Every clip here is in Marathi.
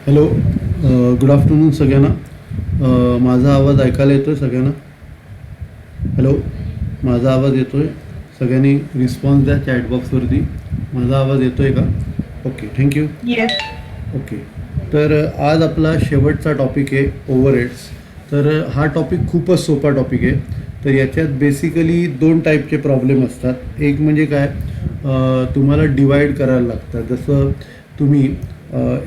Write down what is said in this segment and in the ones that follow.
हॅलो, गुड आफ्टरनून सगळ्यांना. माझा आवाज ऐकायला येतो आहे सगळ्यांना? हॅलो, माझा आवाज येतो आहे? सगळ्यांनी रिस्पॉन्स द्या चॅटबॉक्सवरती. माझा आवाज येतो आहे का? Okay, thank you. येस. ओके, तर आज आपला शेवटचा टॉपिक आहे ओव्हरहेड्स. तर हा टॉपिक खूपच सोपा टॉपिक आहे. तर याच्यात बेसिकली दोन टाईपचे प्रॉब्लेम असतात. एक म्हणजे काय, तुम्हाला डिवाईड करायला लागतं. जसं तुम्ही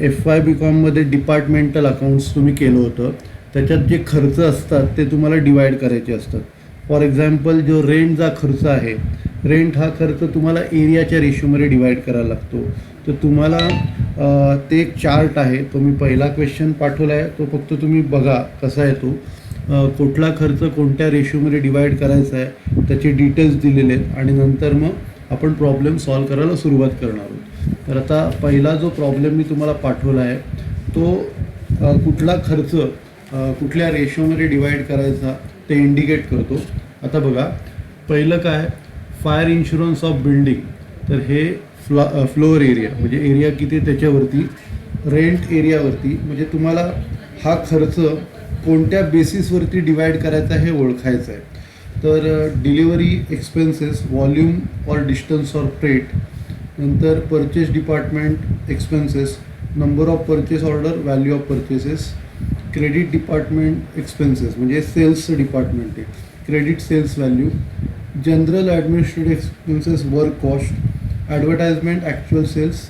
FY BComमध्ये डिपार्टमेंटल अकाउंट्स तुम्ही केलं होतं, त्याच्यात जे खर्च असतात ते तुम्हाला डिवाईड करायचे असतात. फॉर एक्झाम्पल, जो रेंटचा खर्च आहे, रेंट हा खर्च तुम्हाला एरियाच्या रेशोमध्ये डिवाईड करायला लागतो. तर तुम्हाला ते एक चार्ट आहे, तो मी पहिला क्वेश्चन पाठवला आहे, तो फक्त तुम्ही बघा कसा आहे तो. कुठला खर्च कोणत्या रेशोमध्ये डिवाईड करायचा आहे त्याचे डिटेल्स दिलेले आहेत, आणि नंतर मग आपण प्रॉब्लेम सॉल्व करायला सुरुवात करणार आहोत. तर आता पहिला जो प्रॉब्लेम मी तुम्हाला पाठवला आहे तो कुठला खर्च कुठल्या रेशोमध्ये डिवाईड करायचा ते इंडिकेट करतो. आता बघा, पहिलं काय, फायर इन्शुरन्स ऑफ बिल्डिंग. तर हे फ्लोअर एरिया म्हणजे एरिया किती त्याच्यावरती, रेंट एरियावरती, म्हणजे तुम्हाला हा खर्च कोणत्या बेसिसवरती डिवाईड करायचा हे ओळखायचं आहे. तर delivery expenses, volume or distance or freight, नंतर purchase department expenses, number of purchase order, value of purchases, credit department expenses म्हणजे सेल्स डिपार्टमेंट आहे, credit sales value, general administrative expenses, work cost, advertisement, actual sales,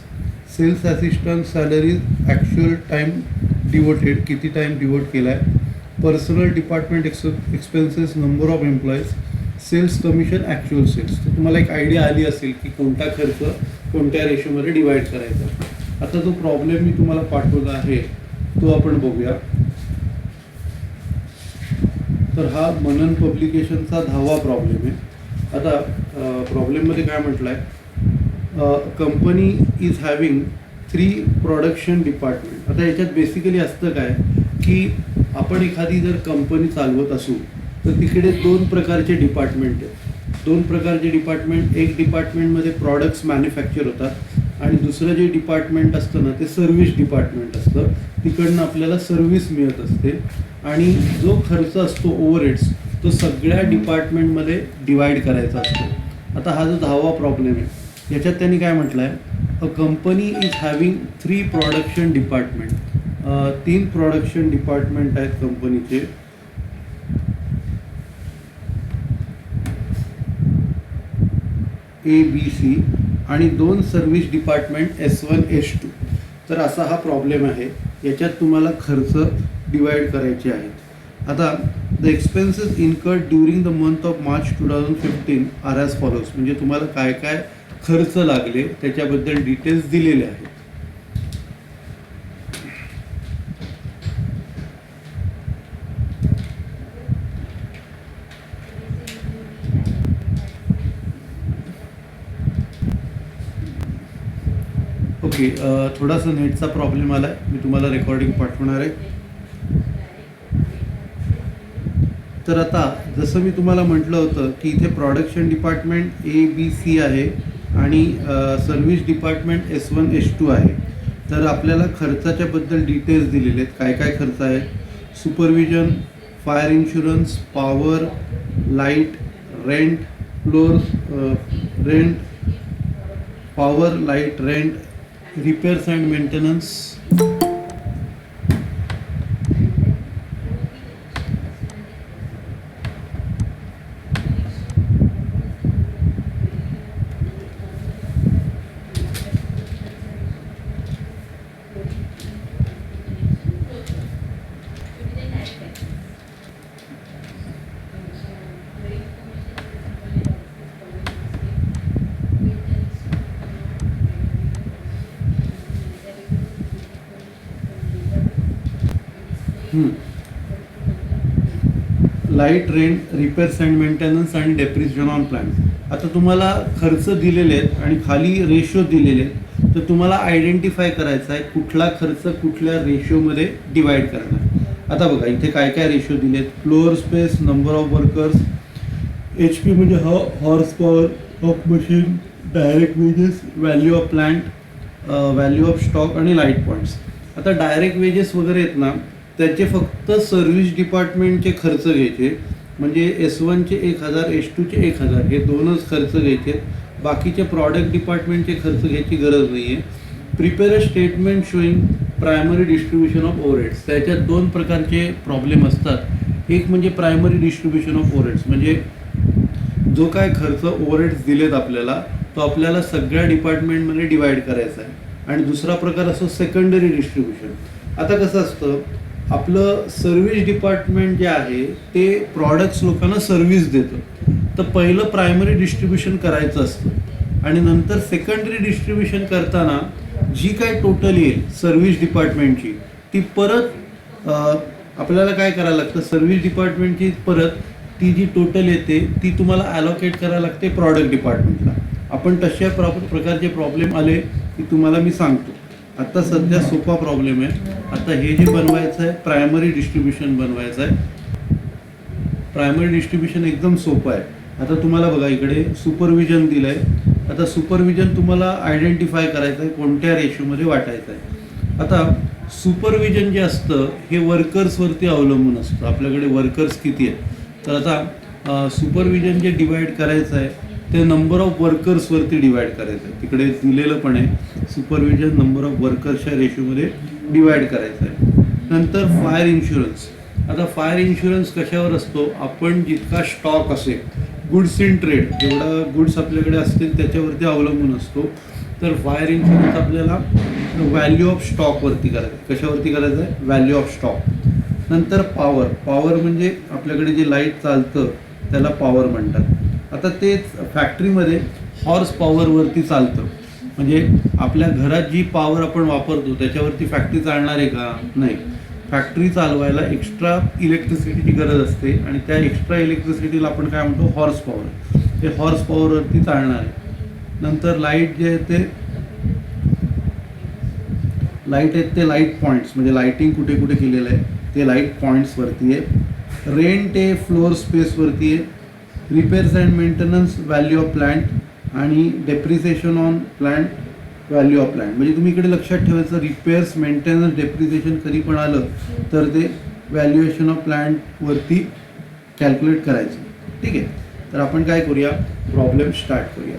sales assistant salaries, actual time devoted, किती टाईम डिवोट केला आहे, personal department expenses, number of employees, sales commission, actual sales. तर तुम्हाला एक आयडिया आली असेल की कोणता खर्च कोणत्या रेशोमध्ये डिवाईड करायचा. आता जो प्रॉब्लेम मी तुम्हाला पाठवला आहे तो आपण बघूया. तर हा मनन पब्लिकेशनचा 10वा प्रॉब्लेम आहे. आता प्रॉब्लेममध्ये काय म्हटलं आहे, company is having 3 production department. आता याच्यात बेसिकली असतं काय की आपण एखादी जर कंपनी चालवत असू तर तिकडे 2 प्रकारचे डिपार्टमेंट आहेत. 2 प्रकारचे डिपार्टमेंट, एक डिपार्टमेंटमध्ये प्रॉडक्ट्स मॅन्युफॅक्चर होतात आणि दुसरं जे डिपार्टमेंट असतं ना ते सर्व्हिस डिपार्टमेंट असतं. तिकडनं आपल्याला सर्व्हिस मिळत असते आणि जो खर्च असतो ओव्हरहेड्स तो सगळ्या डिपार्टमेंटमध्ये डिवाईड करायचा असतो. आता हा जो 10वा प्रॉब्लेम आहे याच्यात त्यांनी काय म्हटलं आहे, a company is having 3 production department. 3 production department आहेत कंपनीचे. ABC आणि 2 सर्व्हिस डिपार्टमेंट S1 S2. तर असा हा प्रॉब्लेम आहे. याच्यात तुम्हाला खर्च डिवाईड करायचे आहेत. आता the expenses incurred during the month of March 2015 are as follows. म्हणजे तुम्हाला काय काय खर्च लागले त्याच्याबद्दल डिटेल्स दिलेले आहेत. ओके, थोडासा नेटचा प्रॉब्लेम आला आहे, मी तुम्हाला रेकॉर्डिंग पाठवणार आहे. तर आता जसं मी तुम्हाला म्हटलं होतं की इथे प्रोडक्शन डिपार्टमेंट ABC आहे आणि सर्व्हिस डिपार्टमेंट S1 S2 आहे. तर आपल्याला खर्चाच्याबद्दल डिटेल्स दिलेले आहेत, काय काय खर्च आहेत. Supervision, fire insurance, power, light, rent, floor rent, power, light, rent, repairs and maintenance. Light, rent, repairs and maintenance आणि डेप्रिसिएशन ऑन प्लांट. आता तुम्हाला खर्च दिलेले आहेत आणि खाली रेशो दिलेले आहेत. तर तुम्हाला आयडेंटिफाय करायचं आहे कुठला खर्च कुठल्या रेशोमध्ये डिवाईड करणार. आता बघा इथे काय काय रेशो दिले आहेत. Floor space, number of workers, HP म्हणजे horse power of machine, direct wages, value of plant, value of stock आणि लाईट पॉईंट्स. आता डायरेक्ट वेजेस वगैरे आहेत ना, त्याचे फक्त सर्व्हिस डिपार्टमेंटचे खर्च घ्यायचे, म्हणजे S1चे 1000, S2चे 1000 हे दोनच खर्च घ्यायचे. बाकीचे प्रॉडक्ट डिपार्टमेंटचे खर्च घ्यायची गरज नाही आहे. Prepare a statement showing primary distribution of overheads. त्याच्यात दोन प्रकारचे प्रॉब्लेम असतात. एक म्हणजे प्रायमरी डिस्ट्रीब्युशन ऑफ ओव्हरहेड्स, म्हणजे जो काय खर्च ओव्हरहेड्स दिलेत आपल्याला, तो आपल्याला सगळ्या डिपार्टमेंटमध्ये डिवाइड करायचा आहे. आणि दुसरा प्रकार असतो सेकंडरी डिस्ट्रीब्युशन. आता कसं असतं, आपलं सर्व्हिस डिपार्टमेंट जे आहे ते प्रॉडक्ट्स लोकांना सर्व्हिस देतं. तर पहिलं प्रायमरी डिस्ट्रीब्युशन करायचं असतं आणि नंतर सेकंडरी डिस्ट्रीब्युशन करताना जी काय टोटल येईल सर्व्हिस डिपार्टमेंटची, ती परत आपल्याला काय करायला लागतं, सर्व्हिस डिपार्टमेंटची परत ती जी टोटल येते ती तुम्हाला ॲलोकेट करायला लागते प्रॉडक्ट डिपार्टमेंटला. आपण तशा प्रकारचे प्रॉब्लेम आले की तुम्हाला मी सांगतो. आता सध्या सोपा प्रॉब्लेम आहे. आता हे जे बनवायचं आहे प्रायमरी डिस्ट्रीब्युशन बनवायचं आहे. प्रायमरी डिस्ट्रीब्युशन एकदम सोपं आहे. आता तुम्हाला बघा इकडे सुपरविजन दिलं आहे. आता सुपरविजन तुम्हाला आयडेंटिफाय करायचं आहे कोणत्या रेशोमध्ये वाटायचं आहे. आता सुपरविजन जे असतं हे वर्कर्सवरती अवलंबून असतं, आपल्याकडे वर्कर्स किती आहेत. तर आता सुपरविजन जे डिवाइड करायचं आहे ते नंबर ऑफ वर्कर्सवरती डिवाइड करायचं आहे. तिकडे दिलेलं पण आहे, सुपरविजन नंबर ऑफ वर्कर्सच्या रेशोमध्ये डिवाइड करायचं आहे. नंतर फायर इन्शुरन्स. आता फायर इन्शुरन्स कशावर असतो, आपण जितका स्टॉक असेल, गुड्स इन ट्रेड, जेवढा गुड्स आपल्याकडे असतील त्याच्यावरती अवलंबून असतो. तर फायर इन्शुरन्स आपल्याला व्हॅल्यू ऑफ स्टॉकवरती करायचं आहे. कशावरती करायचं आहे, व्हॅल्यू ऑफ स्टॉक. नंतर पॉवर. पॉवर म्हणजे आपल्याकडे जे लाईट चालतं त्याला पॉवर म्हणतात. आता तेच फॅक्टरीमध्ये हॉर्स पॉवरवरती चालतं, म्हणजे आपल्या घरात जी पॉवर आपण वापरतो त्याच्यावरती फॅक्टरी चालणार आहे का, नाही. फॅक्टरी चालवायला एक्स्ट्रा इलेक्ट्रिसिटीची गरज असते आणि त्या एक्स्ट्रा इलेक्ट्रिसिटीला आपण काय म्हणतो, हॉर्स पॉवर. ते हॉर्स पॉवरवरती चालणार आहे. नंतर लाईट जे आहे ते लाईट पॉईंट्स, म्हणजे लाईटिंग कुठे कुठे केलेलं आहे ते लाईट पॉईंट्सवरती आहे. रेंट हे फ्लोअर स्पेसवरती आहे. Repairs and maintenance value of plant आणि depreciation on plant value of plant. म्हणजे तुम्ही इकडे लक्षात ठेवायचं, रिपेअर्स मेंटेनन्स डेप्रिसिएशन कधी पण आलं तर ते व्हॅल्युएशन ऑफ प्लांटवरती कॅल्क्युलेट करायचं. ठीक आहे. तर आपण काय करूया, प्रॉब्लेम स्टार्ट करूया.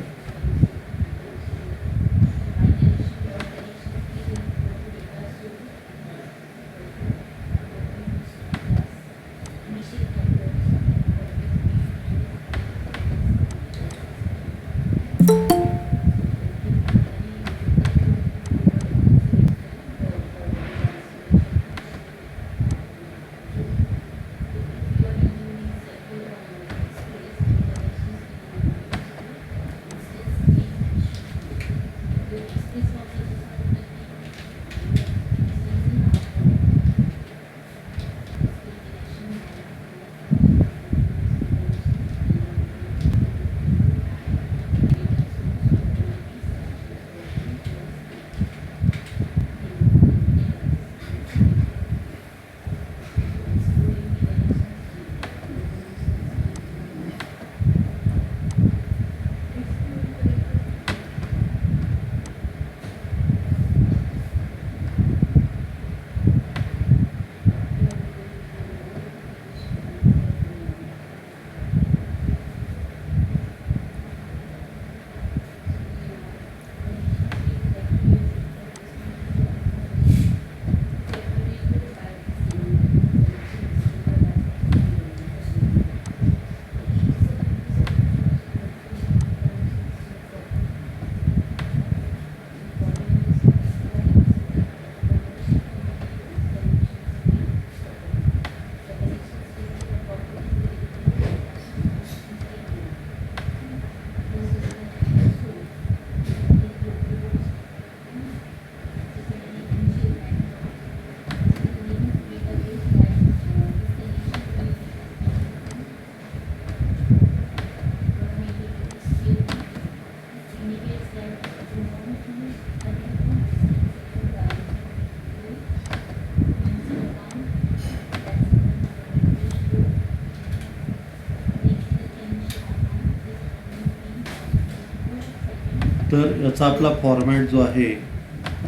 तर याचा आपला फॉर्मॅट जो आहे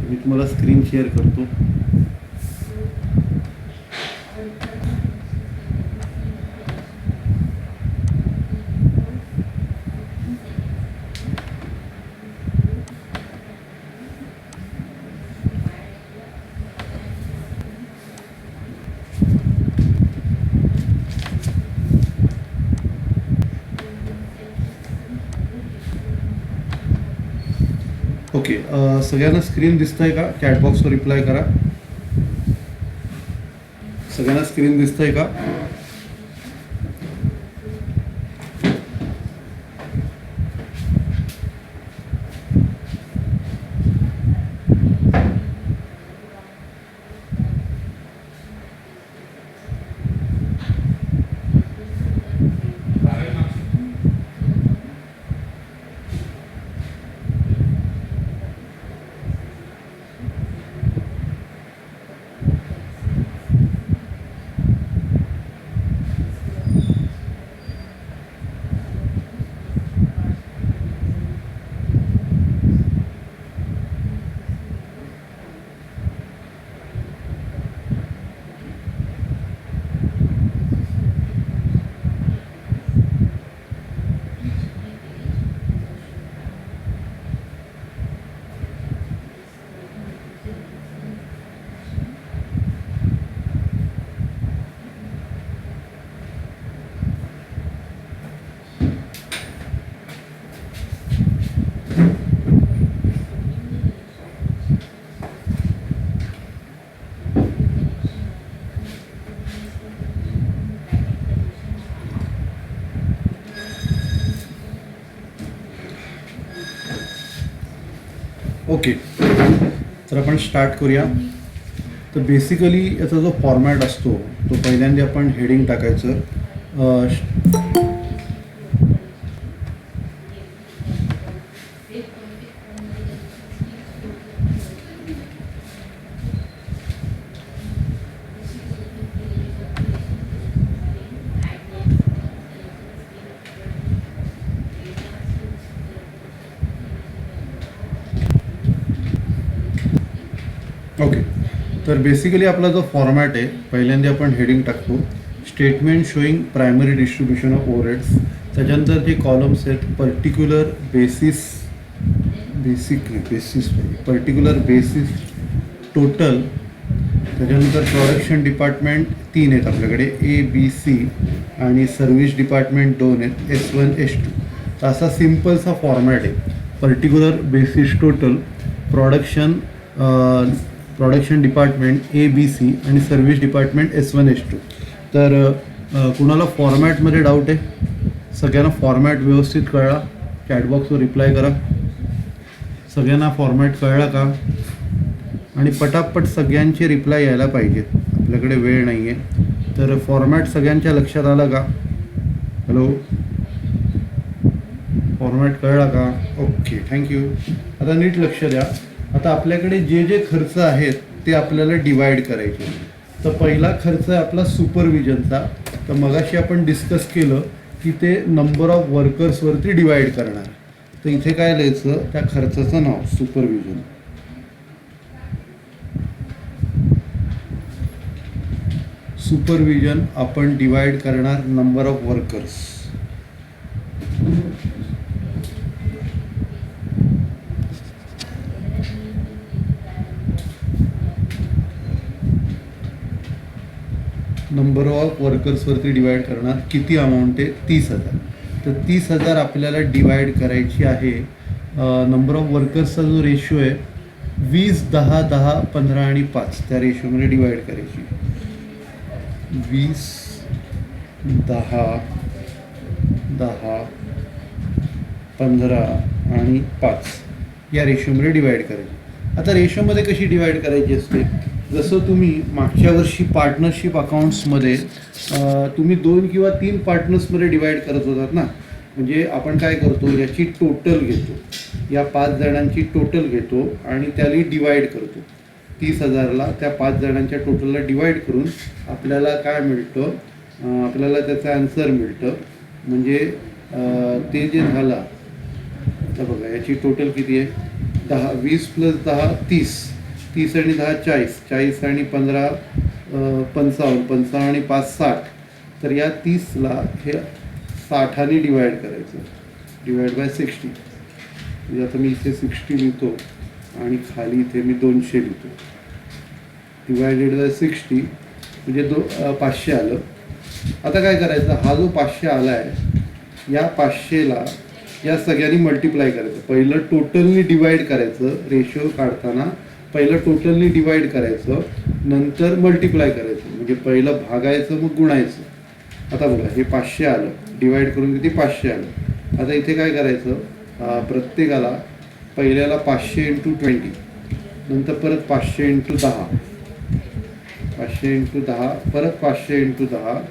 मी तुम्हाला स्क्रीन शेअर करतो. ओके, सगळ्यांना स्क्रीन दिसतंय का? चॅटबॉक्सवर रिप्लाय करा. सगळ्यांना स्क्रीन दिसतंय का? ओके, तर आपण स्टार्ट करूया. तर बेसिकली याचा जो फॉर्मॅट असतो तो पहिल्यांदा आपण हेडिंग टाकायचं. ओके, तर बेसिकली आपला जो फॉर्मॅट आहे पहिल्यांदा आपण हेडिंग टाकतो statement showing primary distribution of overheads. त्याच्यानंतर जे कॉलम्स आहेत particular basis particular basis total. त्याच्यानंतर प्रोडक्शन डिपार्टमेंट 3 आहेत आपल्याकडे ABC आणि सर्व्हिस डिपार्टमेंट 2 आहेत S1 S2. तर असा सिम्पलसा फॉर्मॅट आहे. Particular basis total, production department ABC आणि सर्व्हिस डिपार्टमेंट S1 S2. तर कुणाला फॉर्मॅटमध्ये डाऊट आहे? सगळ्यांना फॉर्मॅट व्यवस्थित कळला? चॅटबॉक्सवर रिप्लाय करा. सगळ्यांना फॉर्मॅट कळला का? आणि पटापट सगळ्यांचे रिप्लाय यायला पाहिजेत, आपल्याकडे वेळ नाही आहे. तर फॉर्मॅट सगळ्यांच्या लक्षात आला का? हॅलो, फॉर्मॅट कळला का? Okay, thank you. आता नीट लक्ष द्या. आता आपल्याकडे जे जे खर्च आहेत ते आपल्याला डिवाइड करायचे. तर पहिला खर्च आहे आपला सुपरविजनचा. तर मगाशी आपण डिस्कस केलं की ते नंबर ऑफ वर्कर्सवरती डिवाइड करणार. तर इथे काय लिहायचं? त्या खर्चाचं नाव सुपरविजन. सुपरविजन आपण डिवाइड करणार number of workers. Number of वर्कर्सवरती डिवाइड करणार. किती अमाऊंट आहे? 30,000. तर 30,000 आपल्याला डिवाइड करायची आहे. नंबर ऑफ वर्कर्सचा जो रेशो आहे 20, 10, 10, 15 आणि 5 त्या रेशोमध्ये डिवाइड करायची. 20, 10, 10, 15 आणि 5 या रेशोमध्ये डिवाइड करायची. आता रेशोमध्ये कशी डिवाइड करायची असते? जसं तुम्ही मागच्या वर्षी पार्टनरशिप अकाउंट्समध्ये तुम्ही 2 किंवा 3 पार्टनर्समध्ये डिवाइड करत होतात ना. म्हणजे आपण काय करतो, याची टोटल घेतो, या 5 जणांची टोटल घेतो आणि त्याला डिवाइड करतो. 30,000ला त्या 5 जणांच्या टोटलला डिवाइड करून आपल्याला काय मिळतं? आपल्याला त्याचा आन्सर मिळतं. म्हणजे ते जे झाला, तर बघा याची टोटल किती आहे? 10, 20 + 10 30, 30 आणि 10 40, 40 आणि 15 55, 55 आणि 5 60. तर या 30ला हे 60ने डिवाइड करायचं, डिवाइड बाय 60. म्हणजे आता मी इथे 60 लिहितो आणि खाली इथे मी 200 लिहितो. डिवायडेड बाय 60 म्हणजे 500 आलं. आता काय करायचं? हा जो 500 आला आहे, या 500ला या सगळ्यांनी मल्टिप्लाय करायचं. पहिलं टोटलनी डिवाइड करायचं, रेशो काढताना पहिलं टोटलनी डिवाइड करायचं, नंतर मल्टिप्लाय करायचं. म्हणजे पहिलं भागायचं मग गुणायचं. आता बघा हे 500 आलं, डिवाइड करून किती 500 आलं. आता इथे काय करायचं, प्रत्येकाला पहिल्याला 500 × 20, नंतर परत 500 × 10, 500 × 10, परत 500 × 10,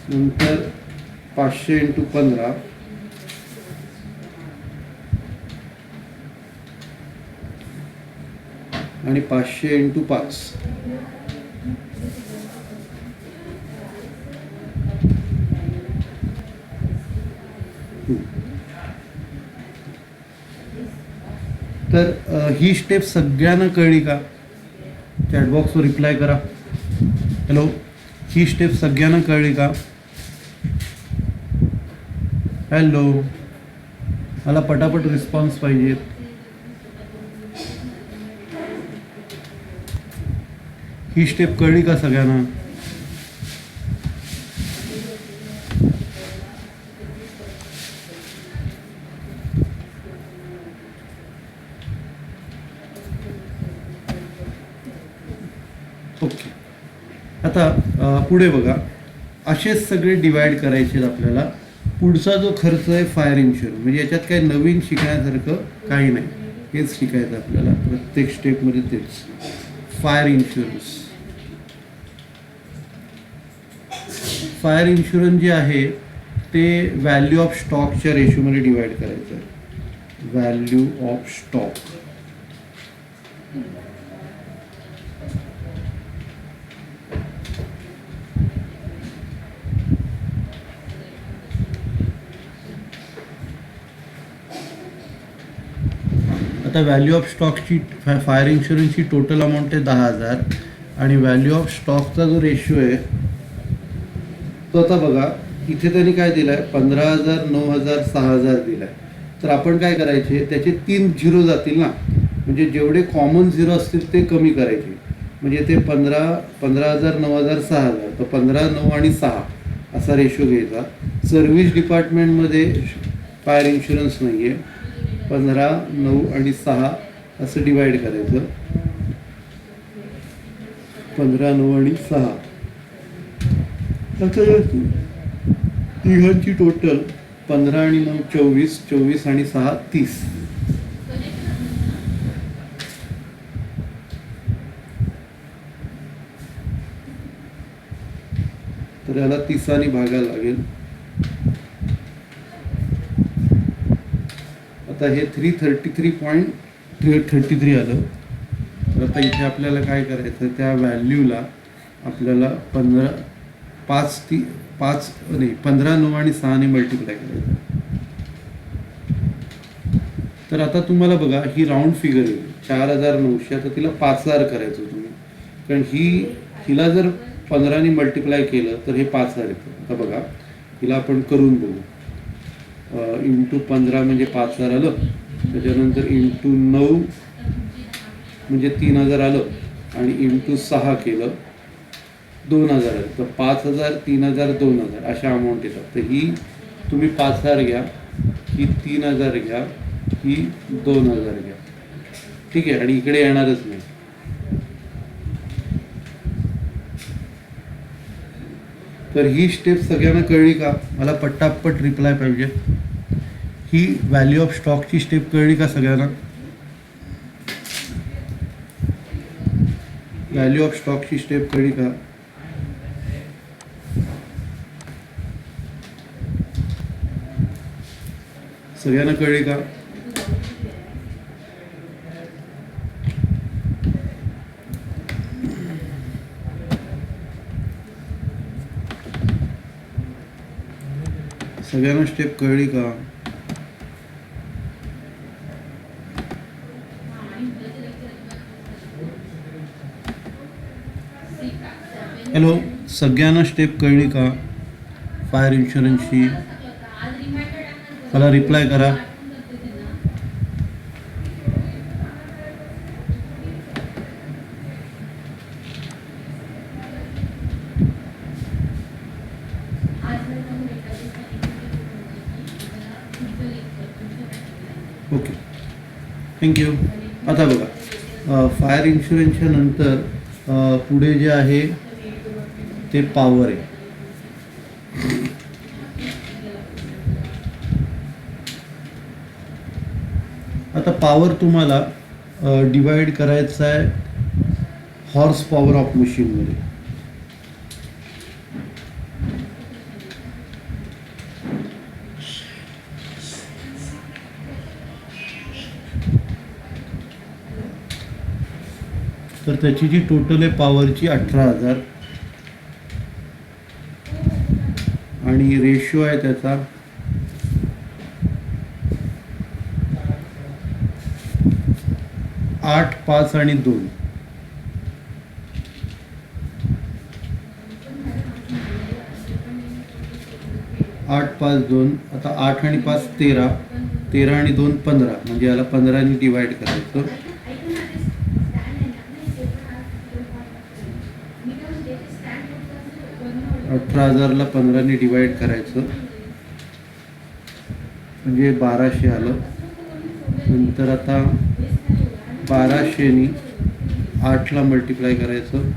नंतर 500 × 15, आणि 500 × 5. तर ही स्टेप सगळ्यांना कळली का? चॅटबॉक्सवर रिप्लाय करा. हॅलो, ही स्टेप सगळ्यांना कळली का? हॅलो, मला पटापट रिस्पॉन्स पाहिजे. ही स्टेप कळली का सगळ्यांना? ओके. आता पुढे बघा, असेच सगळे डिवाइड करायचे आपल्याला. पुढचा जो खर्च आहे फायर इन्शुरन्स, म्हणजे याच्यात काही नवीन शिकण्यासारखं काही नाही, हेच शिकायचं आपल्याला प्रत्येक स्टेपमध्ये तेच. फायर इन्शुरन्स, फायर इन्शुरन्स जे आहे ते व्हॅल्यू ऑफ स्टॉकच्या रेशोमध्ये डिवाइड करायचं आहे. व्हॅल्यू ऑफ स्टॉक, आता व्हॅल्यू ऑफ स्टॉकची फायर इन्शुरन्सची टोटल अमाऊंट आहे 10,000 आणि व्हॅल्यू ऑफ स्टॉकचा जो रेशो आहे तो आता बघा इथे त्यांनी काय दिला आहे, 15,000, 9,000, 6,000 दिला आहे. तर आपण काय करायचे, त्याचे 3 झिरो जातील ना, म्हणजे जेवढे कॉमन झिरो असतील ते कमी करायचे. म्हणजे ते 15,000, 9,000, 6,000, तर 15, 9 आणि 6 असा रेशो घ्यायचा. सर्व्हिस डिपार्टमेंटमध्ये फायर इन्शुरन्स नाही आहे, 15, 9 आणि 6 असं डिवाइड करायचं. 15, 9 आणि 6. आता तिघांची टोटल 15 आणि 9 24, 24 आणि 6 30. तर याला 30 भागायला लागेल. आता हे 333.33 आलं. तर आता इथे आपल्याला काय करायचं, त्या व्हॅल्यूला आपल्याला 15, 9 आणि 6 मल्टिप्लाय करायचं. तर आता तुम्हाला बघा ही राऊंड फिगर आहे 4,900. आता तिला 5,000 करायचं तुम्ही, कारण हिला जर 15 मल्टिप्लाय केलं तर हे 5,000 येतं. आता बघा हिला आपण करून बघू. इंटू 15 म्हणजे 5,000 आलं, त्याच्यानंतर इंटू 9 म्हणजे 3,000 आलं, आणि इंटू 6 केलं 2,000 आलं. तर 5,000, 3,000, 2,000 अशा अमाऊंट येतात. तर ही तुम्ही 5,000 घ्या, ही 3,000 घ्या, ही 2,000 घ्या. ठीक आहे, आणि इकडे येणारच नाही. तर ही स्टेप सगळ्यांना कळली का? मला पटापट रिप्लाय पाहिजे. ही व्हॅल्यू ऑफ स्टॉकची स्टेप कळली का सगळ्यांना? व्हॅल्यू ऑफ स्टॉकची स्टेप कळली का? सगळ्यांना कळली का? सगळ्यांना स्टेप कळली का? हॅलो, सगळ्यांना स्टेप कळली का फायर इन्शुरन्सची? मला रिप्लाय करा. Okay, thank you. आता बघा, फायर इन्शुरन्सच्या नंतर पुढे जे आहे ते पॉवर आहे. आता पॉवर तुम्हाला डिवाइड करायचा आहे हॉर्स पॉवर ऑफ मशीनमध्ये. तर त्याची जी टोटल आहे पॉवरची 18,000 आणि रेशो आहे त्याचा 8, 5 आणि 2. आठ 5 2. आता 8 आणि 5 13, 13 आणि 2 15, म्हणजे याला 15 डिवाइड करायचं. अठरा हजारला 15 डिवाइड करायचं म्हणजे 1200 आलं. नंतर आता 1200 8ला मल्टिप्लाय करायचं.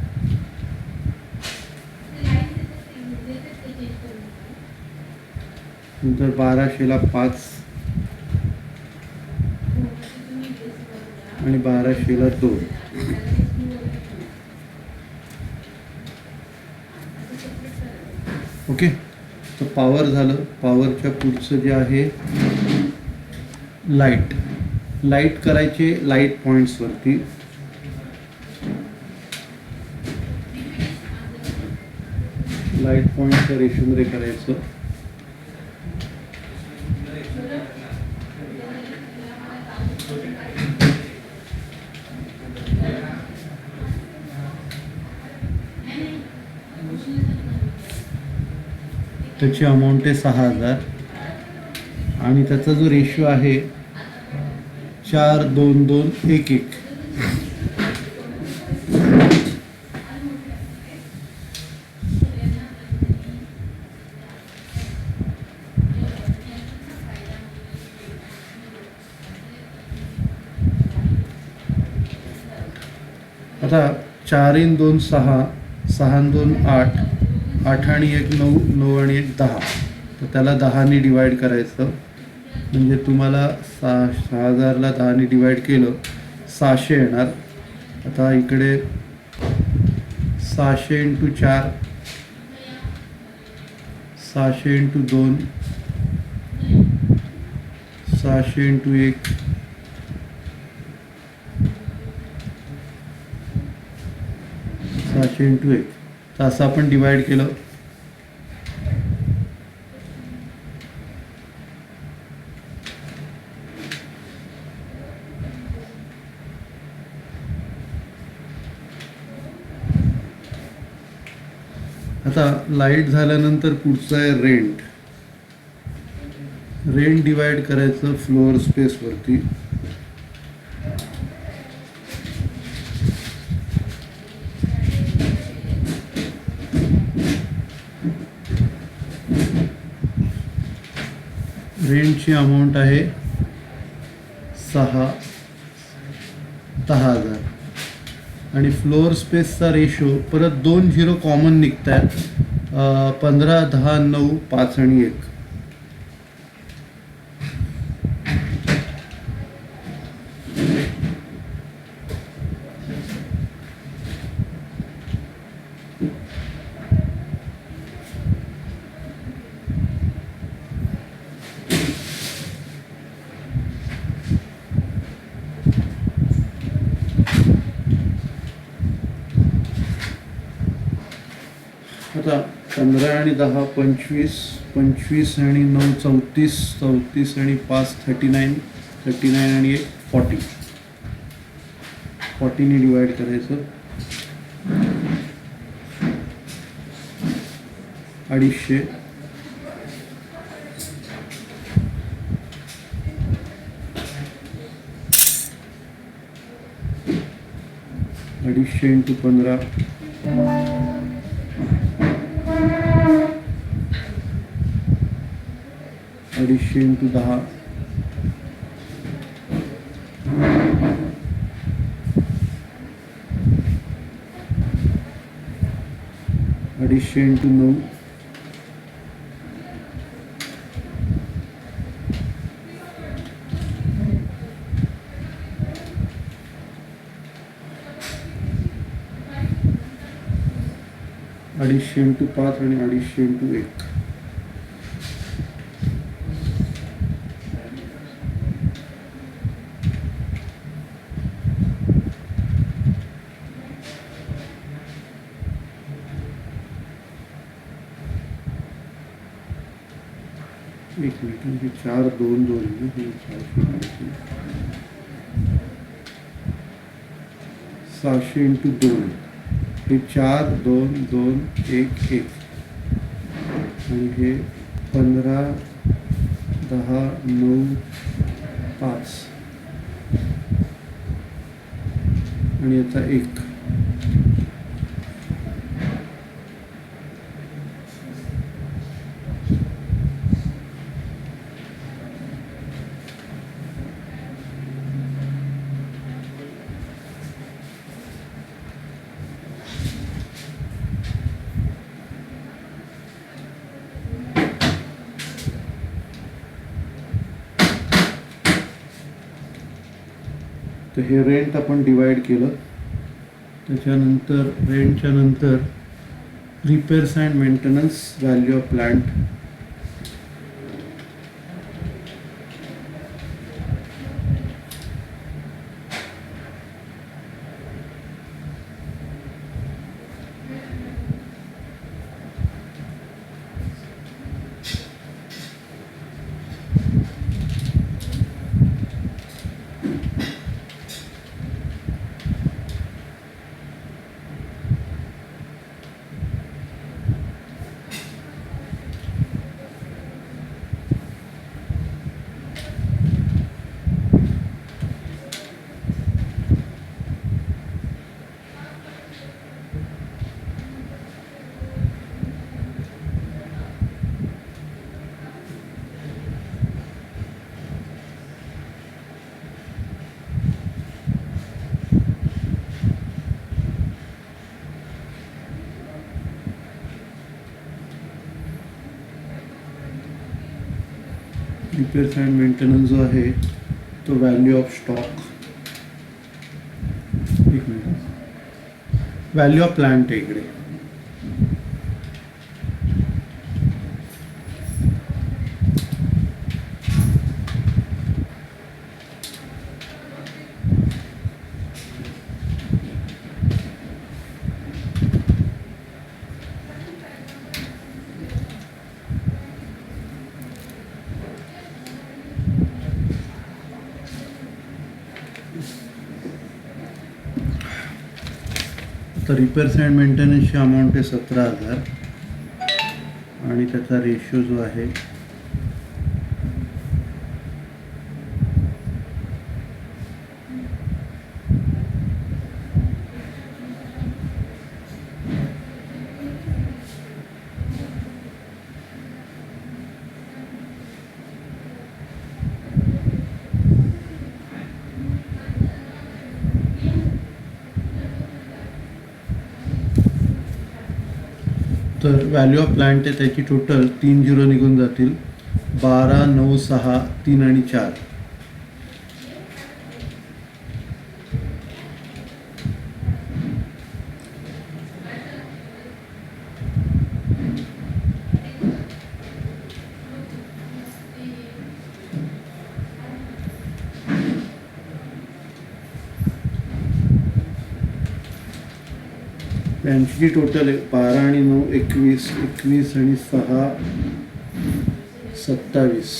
नंतर 1200ला 5 आणि 1200ला 2. ओके, तर पॉवर झालं. पॉवरच्या पुढचं जे आहे लाईट करायचे लाईट पॉईंट्सवरती. लाईट पॉईंटच्या रेशोमध्ये करायचं. त्याची अमाऊंट आहे 6,000 आणि त्याचा जो रेशो आहे 4, 2, 2, 1, 1. आता 4 आणि 2 6, 6 आणि 2 8, 8 आणि 1 9, 9 आणि 1 10. तर त्याला 10 डिवाइड करायचं म्हणजे तुम्हाला 6,000ला 10 डिवाइड केलं 600 येणार. आता इकडे 600 इंटू 4, 600 इंटू 2, 600 इंटू 1, 600 इंटू 1. तर असं आपण डिवाइड केलं. आता लाईट झाल्यानंतर पुढचं आहे रेंट. रेंट डिवाइड करायचं फ्लोअर स्पेसवरती. रेंटची अमाऊंट आहे 10,000 आणि फ्लोअर स्पेसचा रेशो परत 2 0 कॉमन निघत आहेत. 15, 10, 9, 5 आणि 1. आता 15 आणि 10 25, 25 आणि 9 34, 34 आणि 5 39, 39 आणि 1 40. 40 डिवाइड करायचं. 250, 250 इंटू 15, 250 इंटू 10, 250 × 9 250 × 5 आणि 250 × 1. एक मिनिट, म्हणजे 4 2 2 हे 600 × 2 हे 4 2 2 1 1 आणि हे 15 10 9 5 आणि याचा 1. तर हे रेंट आपण डिवाइड केलं. त्याच्यानंतर रेंटच्या नंतर repairs and maintenance, value of plant. Repairs and maintenance जो आहे तो व्हॅल्यू ऑफ स्टॉक, एक मिनिट, व्हॅल्यू ऑफ प्लांट आहे इकडे. तर रिपेअर्स अँड मेंटेनन्सची अमाऊंट आहे 17,000 आणि त्याचा रेशो जो आहे तर व्हॅल्यू ऑफ प्लांट आहे त्याची टोटल 3 झिरो निघून जातील, 12 9 6 3 आणि 4. त्यांची टोटल आहे 12 आणि 9 21, 21 आणि 6 27,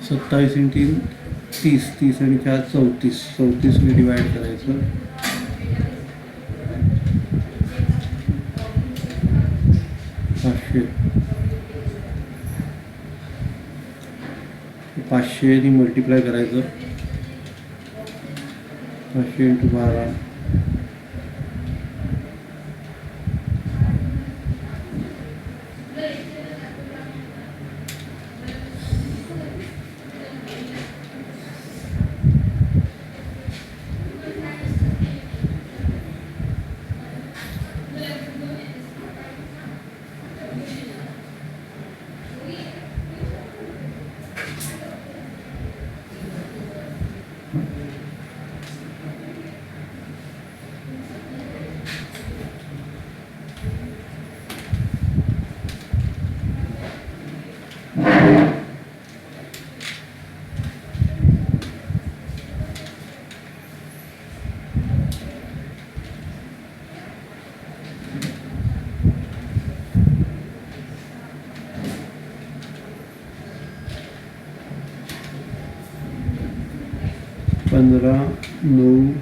27 आणि 3 30, 30 आणि 4 34, 34 डिवाइड करायचं. 500 ने मल्टिप्लाय करायचं. 500 × 12 500 15/9.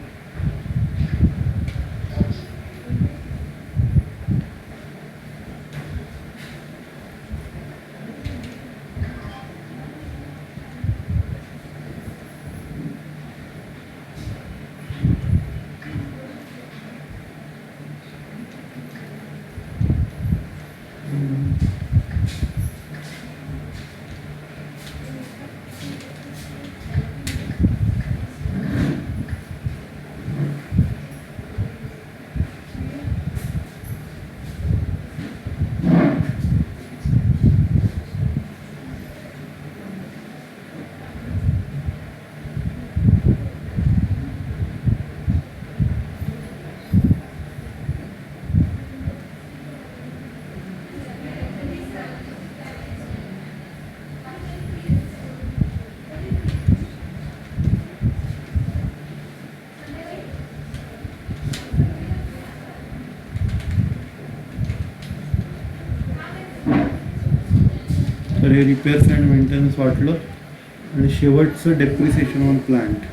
तर हे रिपेअर्स अँड मेंटेनन्स वाटलं आणि शेवटचं depreciation on plant.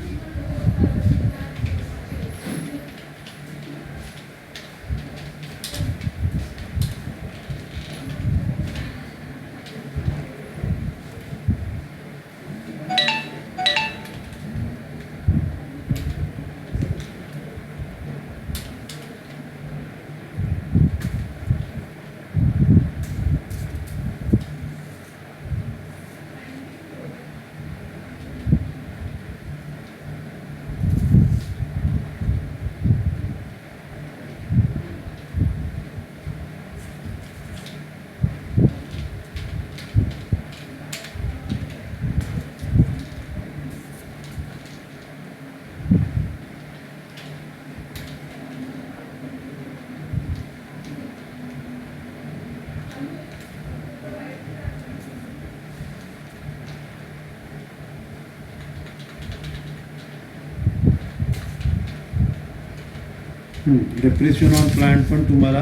Depreciation on plant पण तुम्हाला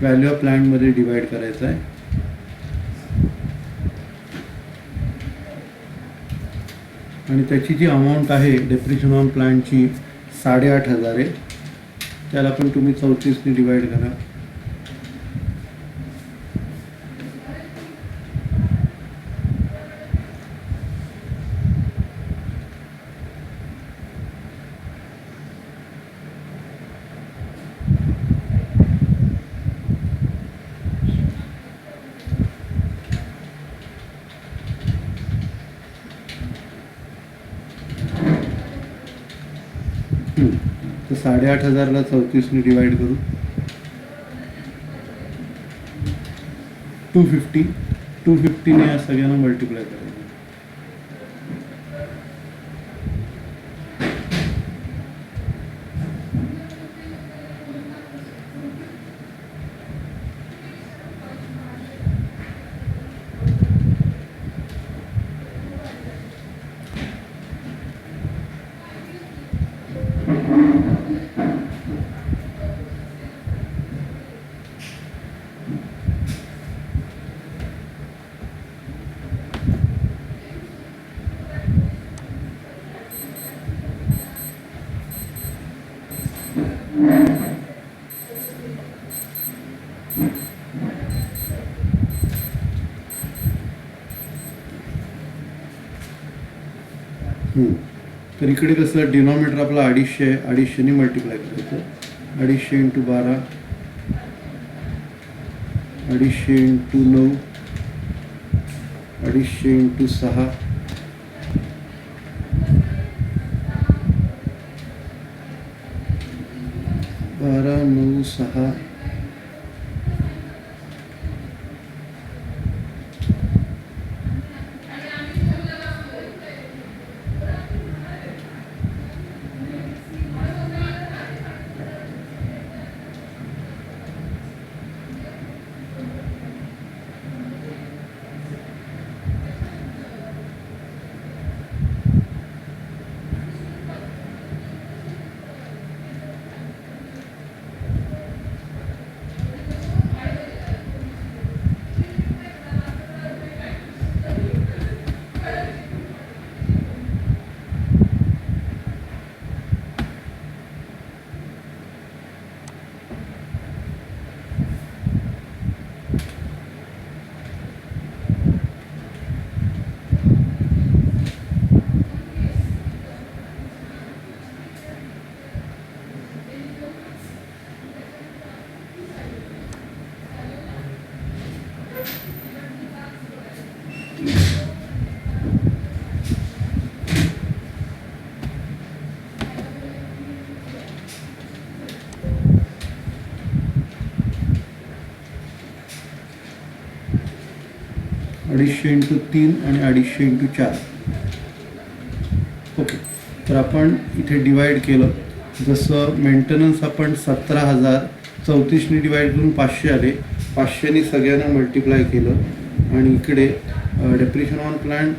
व्हॅल्यू ऑफ प्लांटमध्ये डिवाइड करायचं आहे. आणि त्याची जी अमाऊंट आहे डेप्रिसिएशन ऑन प्लांटची 8,500 आहे. त्याला पण तुम्ही 34ने डिवाइड करा. तर 8,500ला 34ने डिवाइड करू. 250ने या सगळ्यांना मल्टिप्लाय करायचं. तर इकडे कसं डिनॉमिनेटर आपला 250 आहे. 250ने मल्टिप्लाय करायचं. 250 × 12, 250 × 9, 250 × 6, 12, 9, 6. 250 × 3 आणि 250 × 4. ओके, तर आपण इथे डिवाईड केलं. जसं मेंटेनन्स आपण 17,000 34ने डिवाईड करून 500 आले, 500ने सगळ्यांना मल्टिप्लाय केलं आणि इकडे डेप्रिशन ऑन प्लांट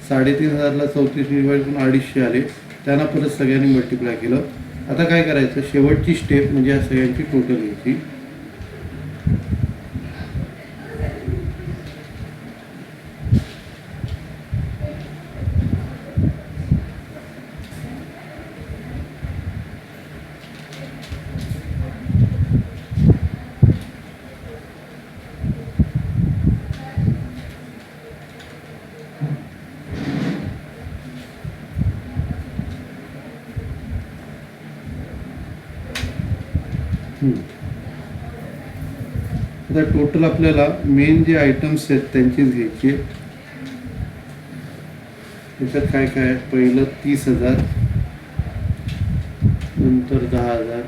3,500ला 34ने डिवाईड करून 250 आले, त्यांना परत सगळ्यांनी मल्टिप्लाय केलं. आता काय करायचं, शेवटची स्टेप म्हणजे या सगळ्यांची टोटल घ्यायची. आता टोटल आपल्याला मेन जे आयटम्स आहेत त्यांचीच घ्यायची. त्याच्यात काय काय आहे, पहिलं 30,000, नंतर 10,000,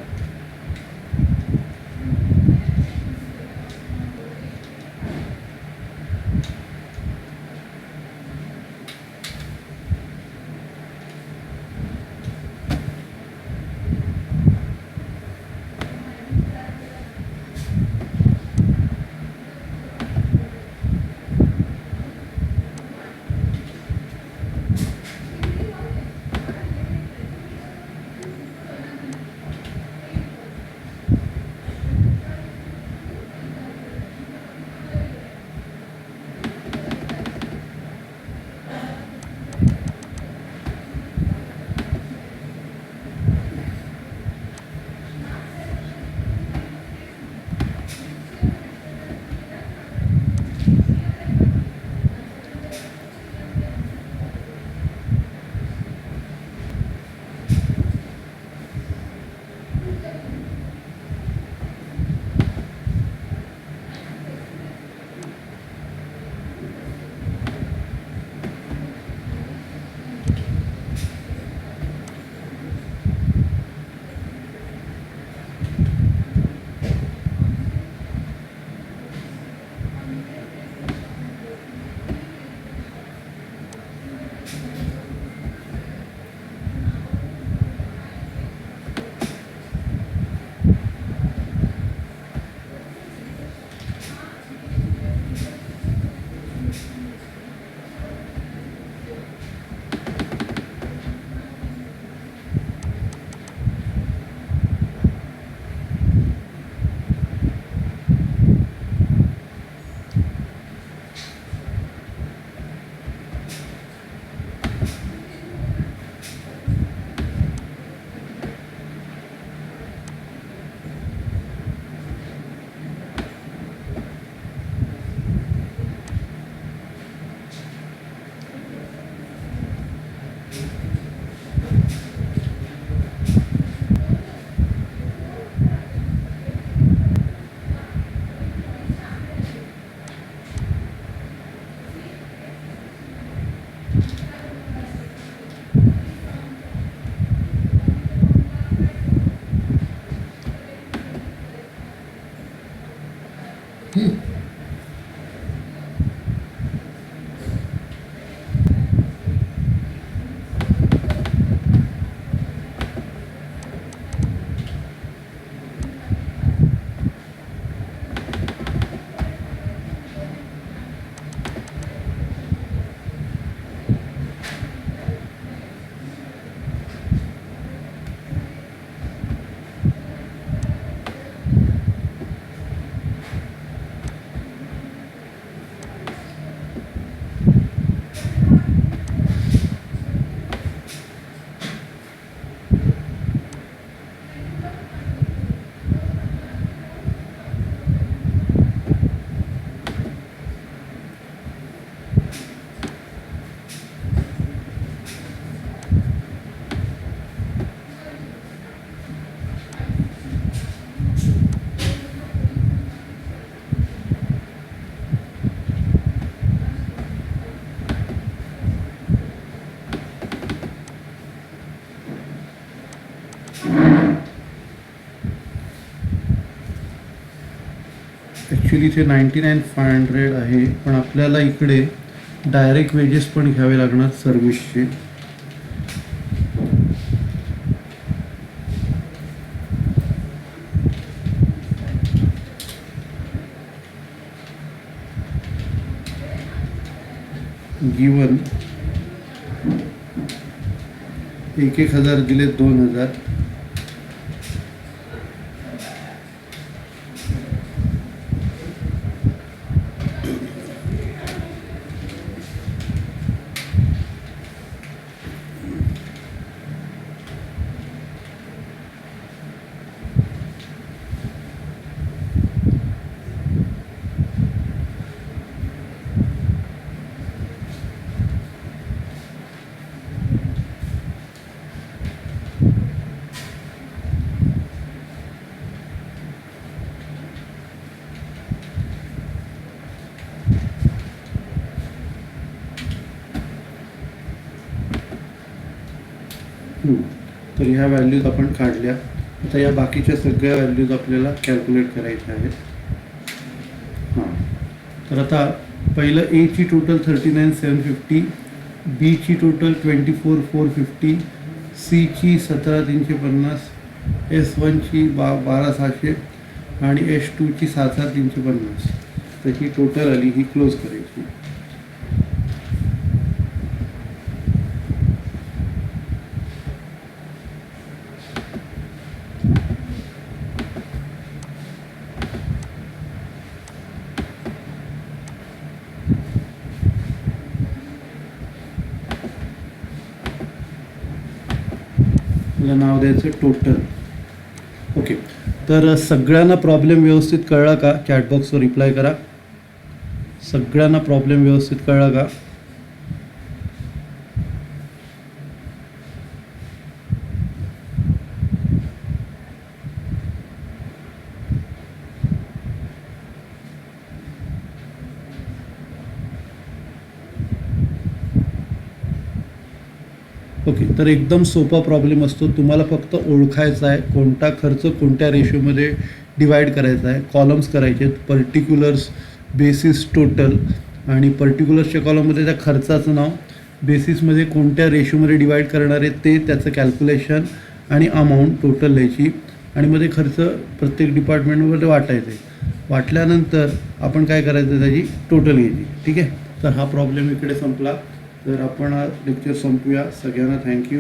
ॲक्च्युली इथे 99,500 आहे, पण आपल्याला इकडे डायरेक्ट वेजेस पण घ्यावे लागणार सर्व्हिसचे. गिवन 1,000 दिले 2,000. तर ह्या व्हॅल्यूज आपण काढल्या. आता या बाकीच्या सगळ्या व्हॅल्यूज आपल्याला कॅल्क्युलेट करायच्या आहेत. हां, तर आता पहिलं एची टोटल 39,750, बीची टोटल 24,450, सीची 17,350, S1ची 12,600 आणि S2ची 6,350. तर ही टोटल आली, ही क्लोज करायची. नाव द्यायचं टोटल. ओके, तर सगळ्यांना प्रॉब्लेम व्यवस्थित कळला का? चॅटबॉक्सवर रिप्लाय करा. सगळ्यांना प्रॉब्लेम व्यवस्थित कळला का? ओके, तर एकदम सोपा प्रॉब्लेम असतो. तुम्हाला फक्त ओळखायचा आहे कोणता खर्च कोणत्या रेशोमध्ये डिवाईड करायचा आहे. कॉलम्स करायचे आहेत, पर्टिक्युलर्स, बेसिस, टोटल. आणि पर्टिक्युलर्सच्या कॉलममध्ये त्या खर्चाचं नाव, बेसिसमध्ये कोणत्या रेशोमध्ये डिवाईड करणार आहे ते, त्याचं कॅल्क्युलेशन आणि अमाऊंट टोटल लिहायची. आणि मध्ये खर्च प्रत्येक डिपार्टमेंटमध्ये वाटायचं आहे. वाटल्यानंतर आपण काय करायचं, त्याची टोटल घ्यायची. ठीक आहे, तर हा प्रॉब्लेम इकडे संपला. तर आपण लेक्चर संपूया. सगळ्यांना थँक्यू.